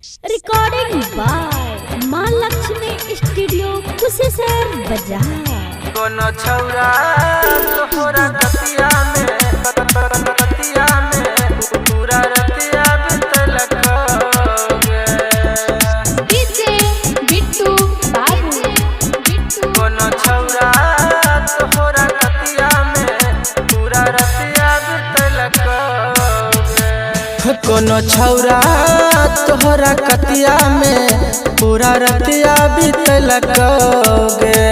Recording by माँ Lakshmi studio Kusheshwar बाजार। कोनो छौरा तोहरा कतिया में पूरा रतिया बितलक गे। डीजे बिट्टू बाबू कोनो छौरा तोहरा कतिया में पूरा रतिया बितलक गे। कोनो छौरा तोहरा कतिया में पूरा रतिया बितलक गे।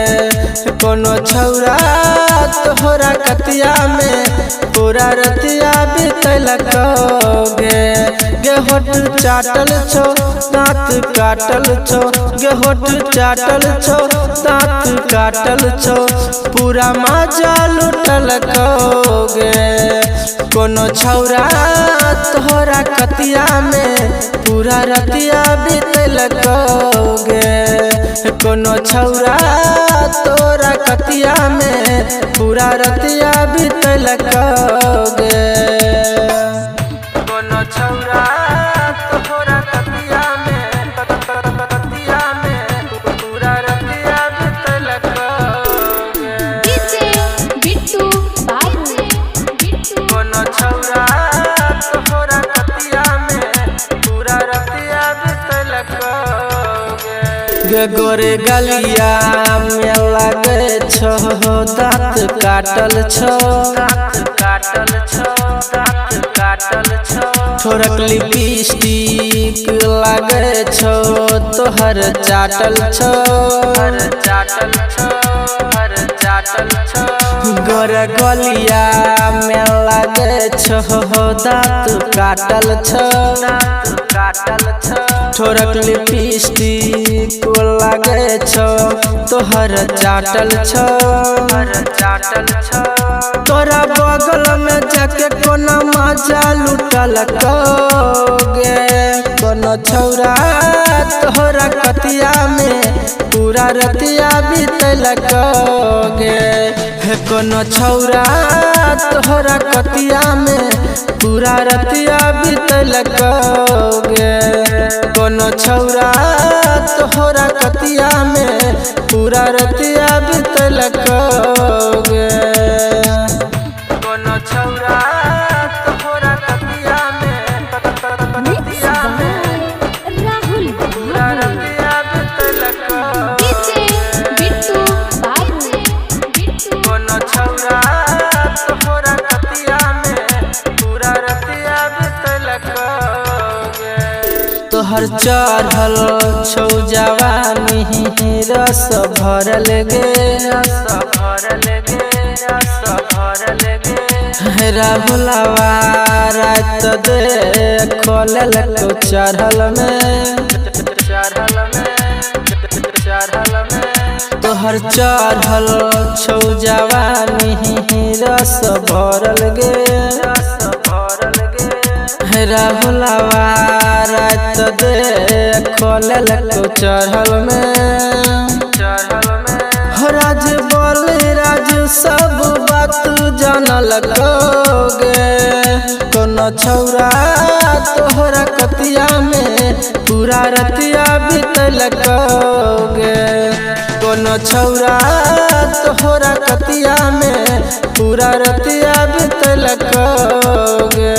कोनो छौरा तोहरा कतिया में पूरा रतिया बितलक गे। गे होठ चाटल छो दांत काटल छो, गे होठ चाटल छो दांत काटल छो, पूरा मजा लुटलक गे। कोनो छौरा तोहरा कतिया में पूरा रतिया बितलक गे। कोनो छौरा तोरा कतिया में पूरा रतिया बितलक गे। कोनो छौरा तोहरा कतिया में पूरा रतिया बितलक गे। डीजे बिट्टू बाबू कोनो छौरा तोहरा कतिया में पूरा रतिया बितलक गे। गोरे गलिया में लगे छो दांत काटल छो, दांत काटल छो, दांत काटल छो, थोड़क लिपस्टिक लगे छो तोहर चाटल छो, हर चाटल छो, हर चाटल छो। गोरे गलिया में लगे छो दांत काटल छो, दांत काटल छो, थोड़क लिपस्टिक लगे छो तोहर चाटल छो, हर चाटल छो। तोरा बगल में जाके कोनो मजा लुटलक गे। कोनो छौरा तोहरा कतिया में पूरा रतिया बितलक गे। कोनो छौरा तोहरा कतिया में पूरा रतिया बितलक गे। कोनो छौरा तोहरा कतिया में पूरा रतिया बितलक गे। कोनो छौरा तोहरा कतिया में राहुल पूरा रतिया बितलक डीजे बिट्टू बाबू कोनो छौरा तोहरा कतिया में पूरा रतिया बितलक गे। तोहर चढ़ल छौ जवानी रस भरल गे, रस भरल गे, रस भरल गे। राहुलवा रात देखो लेलको चढ़ल में, चढ़ल में, चढ़ल में। तोहर चढ़ल छौ जवानी रस भरल गे, रस भरल गे। राहुलवा रात देखो लेलको चढ़ल में, चढ़ल में। राज बोले राज सब बात जानलक गे। कोनो छौरा तोहरा कतिया में पूरा रतिया बितलक गे। कोनो छौरा तोहरा कतिया में पूरा रतिया बितलक गे।